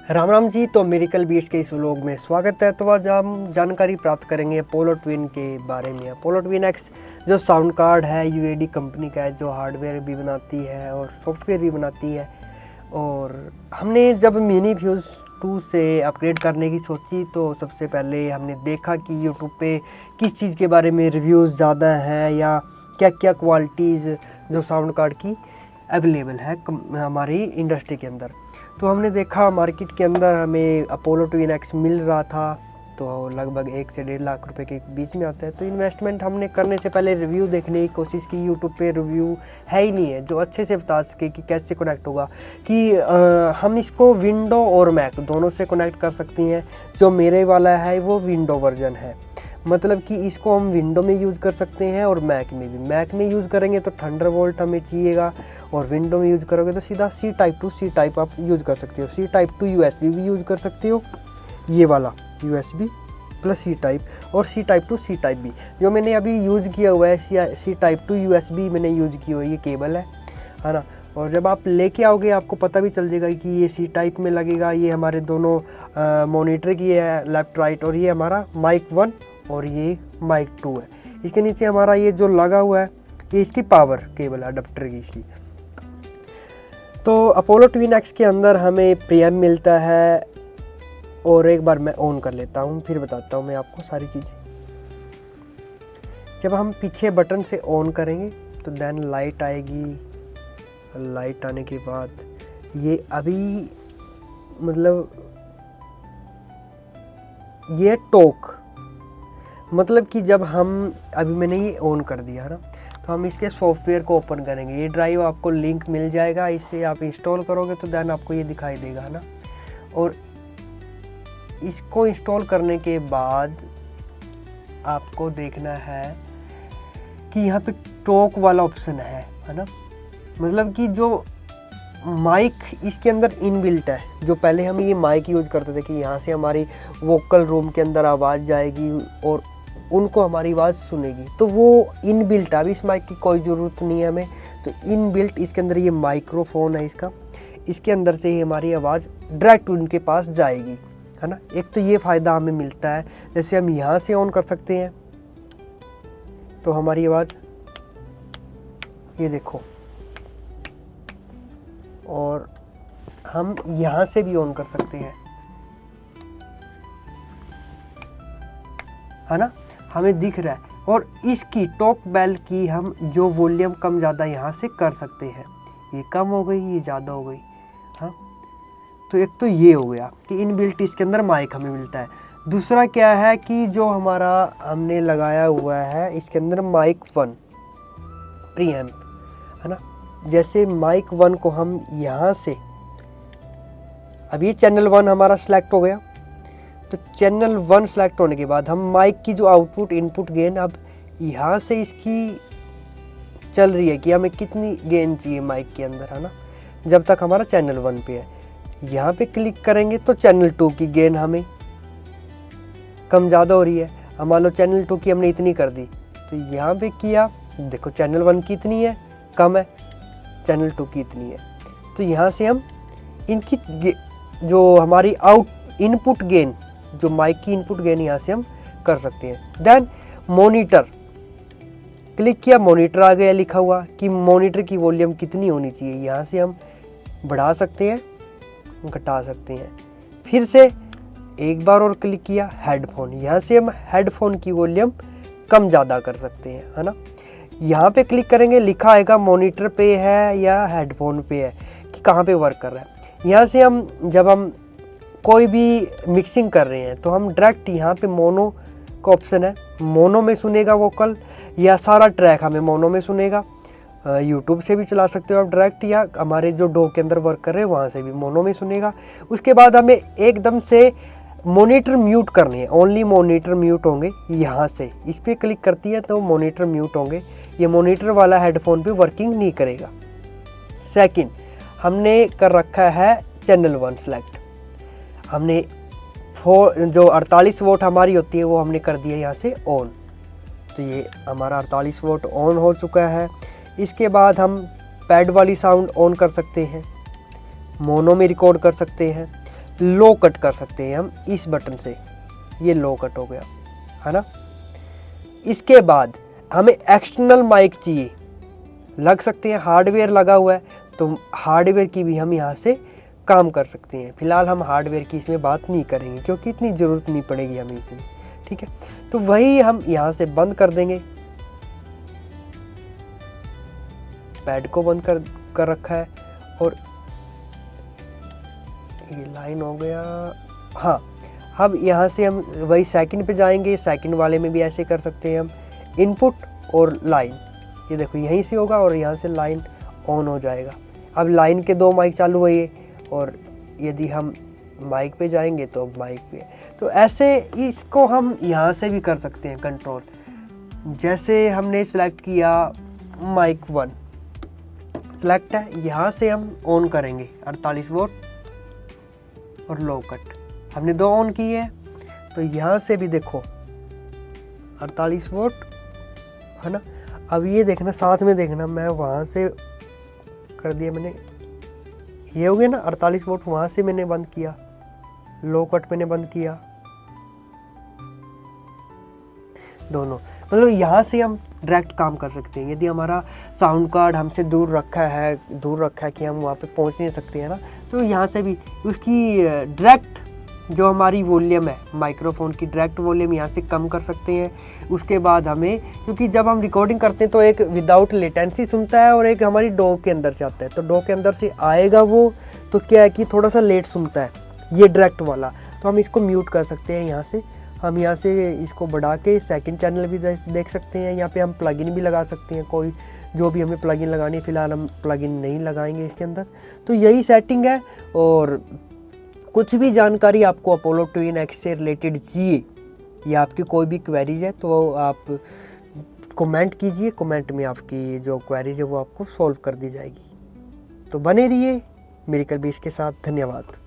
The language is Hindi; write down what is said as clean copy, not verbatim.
राम राम जी। तो मिरेकल बीट्स के इस व्लॉग में स्वागत है। तो आज हम जानकारी प्राप्त करेंगे अपोलो ट्विन के बारे में। अपोलो ट्विन एक्स जो साउंड कार्ड है यूएडी कंपनी का है, जो हार्डवेयर भी बनाती है और सॉफ्टवेयर भी बनाती है। और हमने जब मिनी फ्यूज़ 2 से अपग्रेड करने की सोची तो सबसे पहले हमने देखा कि यूट्यूब पे किस चीज़ के बारे में रिव्यूज़ ज़्यादा है या क्या क्या क्वालिटीज़ जो साउंड कार्ड की अवेलेबल है हमारी इंडस्ट्री के अंदर। तो हमने देखा मार्केट के अंदर हमें अपोलो ट्विन एक्स मिल रहा था, तो लगभग 1 से 1.5 लाख रुपए के बीच में आता है। तो इन्वेस्टमेंट हमने करने से पहले रिव्यू देखने की कोशिश की। यूट्यूब पे रिव्यू है ही नहीं है जो अच्छे से बता सके कि कैसे कनेक्ट होगा, कि हम इसको विंडो और मैक दोनों से कनेक्ट कर सकती हैं। जो मेरे वाला है वो विंडो वर्जन है, मतलब कि इसको हम विंडो में यूज़ कर सकते हैं और मैक में भी। मैक में यूज़ करेंगे तो थंडरबोल्ट हमें चाहिएगा, और विंडो में यूज़ करोगे तो सीधा C type to C type आप यूज़ कर सकते हो। सी टाइप टू यूएसबी भी यूज़ कर सकते हो, ये वाला यूएसबी प्लस सी टाइप, और C type to C type भी जो मैंने अभी यूज़ किया हुआ है। सी टाइप टू यूएसबी मैंने यूज़ की हुई, ये केबल है ना। और जब आप लेके आओगे आपको पता भी चल जाएगा कि ये सी टाइप में लगेगा। ये हमारे दोनों मॉनिटर की है, लेफ़्ट राइट, और ये हमारा माइक 1 और ये माइक 2 है। इसके नीचे हमारा ये जो लगा हुआ है ये इसकी पावर केबल है, अडप्टर की इसकी। तो अपोलो ट्विन एक्स के अंदर हमें प्रीएम मिलता है, और एक बार मैं ऑन कर लेता हूँ फिर बताता हूँ मैं आपको सारी चीज़ें। जब हम पीछे बटन से ऑन करेंगे तो देन लाइट आएगी। लाइट आने के बाद ये अभी मतलब ये टॉक, मतलब कि जब हम अभी मैंने ये ऑन कर दिया है ना, तो हम इसके सॉफ्टवेयर को ओपन करेंगे। ये ड्राइव आपको लिंक मिल जाएगा, इससे आप इंस्टॉल करोगे तो देन आपको ये दिखाई देगा है ना। और इसको इंस्टॉल करने के बाद आपको देखना है कि यहाँ पे टॉक वाला ऑप्शन है ना। मतलब कि जो माइक इसके अंदर इनबिल्ट है। जो पहले हम ये माइक यूज़ करते थे कि यहाँ से हमारी वोकल रूम के अंदर आवाज़ जाएगी और उनको हमारी आवाज़ सुनेगी, तो वो इनबिल्ट है। अभी इस माइक की कोई ज़रूरत नहीं है हमें। तो इनबिल्ट इसके अंदर ये माइक्रोफोन है इसका, इसके अंदर से ही हमारी आवाज़ डायरेक्ट उनके पास जाएगी है ना। एक तो ये फ़ायदा हमें मिलता है। जैसे हम यहाँ से ऑन कर सकते हैं तो हमारी आवाज़ ये देखो, और हम यहाँ से भी ऑन कर सकते हैं है ना, हमें दिख रहा है। और इसकी टॉक बेल की हम जो वॉल्यूम कम ज़्यादा यहाँ से कर सकते हैं। ये कम हो गई, ये ज़्यादा हो गई। हाँ, तो एक तो ये हो गया कि इनबिल्ट इसके अंदर माइक हमें मिलता है। दूसरा क्या है कि जो हमारा हमने लगाया हुआ है इसके अंदर माइक 1 प्रीएम्प है ना। जैसे माइक 1 को हम यहाँ से, अब ये चैनल 1 हमारा सेलेक्ट हो गया, तो चैनल 1 सेलेक्ट होने के बाद हम माइक की जो आउटपुट इनपुट गेन, अब यहाँ से इसकी चल रही है कि हमें कितनी गेन चाहिए माइक के अंदर है ना, जब तक हमारा चैनल 1 पे है। यहाँ पे क्लिक करेंगे तो चैनल 2 की गेन हमें कम ज़्यादा हो रही है। अब मान लो चैनल 2 की हमने इतनी कर दी, तो यहाँ पे किया, देखो चैनल 1 की इतनी है, कम है, चैनल 2 की इतनी है। तो यहाँ से हम इनकी जो हमारी आउट इनपुट गेन, जो माइक की इनपुट गेन यहाँ से हम कर सकते हैं। देन मॉनिटर क्लिक किया, मॉनिटर आ गया लिखा हुआ कि मॉनिटर की वॉल्यूम कितनी होनी चाहिए। यहाँ से हम बढ़ा सकते हैं, घटा सकते हैं। फिर से एक बार और क्लिक किया, हेडफोन, यहाँ से हम हेडफोन की वॉल्यूम कम ज़्यादा कर सकते हैं है ना। यहाँ पे क्लिक करेंगे, लिखा आएगा मॉनिटर पे है या हेडफोन पे है कि कहाँ पे वर्क कर रहा है। यहाँ से हम जब हम कोई भी मिक्सिंग कर रहे हैं तो हम डायरेक्ट यहाँ पे मोनो का ऑप्शन है, मोनो में सुनेगा वोकल, या सारा ट्रैक हमें मोनो में सुनेगा। यूट्यूब से भी चला सकते हो आप डायरेक्ट, या हमारे जो डो के अंदर वर्क कर रहे हैं वहाँ से भी मोनो में सुनेगा। उसके बाद हमें एकदम से मॉनिटर म्यूट करनी है, ओनली मॉनिटर म्यूट होंगे। यहाँ से इस पर क्लिक करती है तो मॉनिटर म्यूट होंगे, ये मॉनिटर वाला हेडफोन पे वर्किंग नहीं करेगा। सेकंड, हमने कर रखा है चैनल 1 सेलेक्ट। हमने जो 48 वोट हमारी होती है वो हमने कर दिया यहाँ से ऑन, तो ये हमारा 48 वोट ऑन हो चुका है। इसके बाद हम पैड वाली साउंड ऑन कर सकते हैं, मोनो में रिकॉर्ड कर सकते हैं। लो कट कर सकते हैं हम इस बटन से, ये लो कट हो गया है ना। इसके बाद हमें एक्सटर्नल माइक चाहिए, लग सकते हैं, हार्डवेयर लगा हुआ है तो हार्डवेयर की भी हम यहाँ से काम कर सकते हैं। फिलहाल हम हार्डवेयर की इसमें बात नहीं करेंगे क्योंकि इतनी ज़रूरत नहीं पड़ेगी हमें इसमें, ठीक है। तो वही हम यहाँ से बंद कर देंगे, पैड को बंद कर रखा है और ये लाइन हो गया। हाँ, अब यहाँ से हम वही सेकंड पे जाएंगे, सेकंड वाले में भी ऐसे कर सकते हैं हम, इनपुट और लाइन, ये देखो यहीं से होगा और यहाँ से लाइन ऑन हो जाएगा। अब लाइन के 2 माइक चालू हुए और यदि हम माइक पे जाएंगे तो माइक पे, तो ऐसे इसको हम यहाँ से भी कर सकते हैं कंट्रोल। जैसे हमने सिलेक्ट किया माइक 1 सिलेक्ट है, यहाँ से हम ऑन करेंगे 48 वोल्ट और लो कट, हमने 2 ऑन किए हैं। तो यहाँ से भी देखो 48 वोल्ट है ना। अब ये देखना, साथ में देखना, मैं वहाँ से कर दिया मैंने, ये हो गया ना 48 वोल्ट, वहाँ से मैंने बंद किया, लो कट मैंने बंद किया, दोनों। मतलब यहाँ से हम डायरेक्ट काम कर सकते हैं। यदि हमारा साउंड कार्ड हमसे दूर रखा है कि हम वहाँ पे पहुँच नहीं सकते हैं ना, तो यहाँ से भी उसकी डायरेक्ट जो हमारी वॉल्यूम है, माइक्रोफोन की डायरेक्ट वॉल्यूम यहाँ से कम कर सकते हैं। उसके बाद हमें, क्योंकि जब हम रिकॉर्डिंग करते हैं तो एक विदाउट लेटेंसी सुनता है और एक हमारी डॉ के अंदर से आता है, तो डॉ के अंदर से आएगा वो, तो क्या है कि थोड़ा सा लेट सुनता है ये डायरेक्ट वाला। तो हम इसको म्यूट कर सकते हैं यहाँ से, हम यहाँ से इसको बढ़ा के सेकंड चैनल भी देख सकते हैं। यहाँ पे हम प्लगइन भी लगा सकते हैं, कोई जो भी हमें प्लगइन लगानी है। फिलहाल हम प्लगइन नहीं लगाएंगे इसके अंदर। तो यही सेटिंग है। और कुछ भी जानकारी आपको अपोलो ट्विन एक्स से रिलेटेड चाहिए या आपकी कोई भी क्वेरीज है तो आप कमेंट कीजिए, कमेंट में आपकी जो क्वेरीज है वो आपको सॉल्व कर दी जाएगी। तो बने रहिए मिरेकल बीस के साथ। धन्यवाद।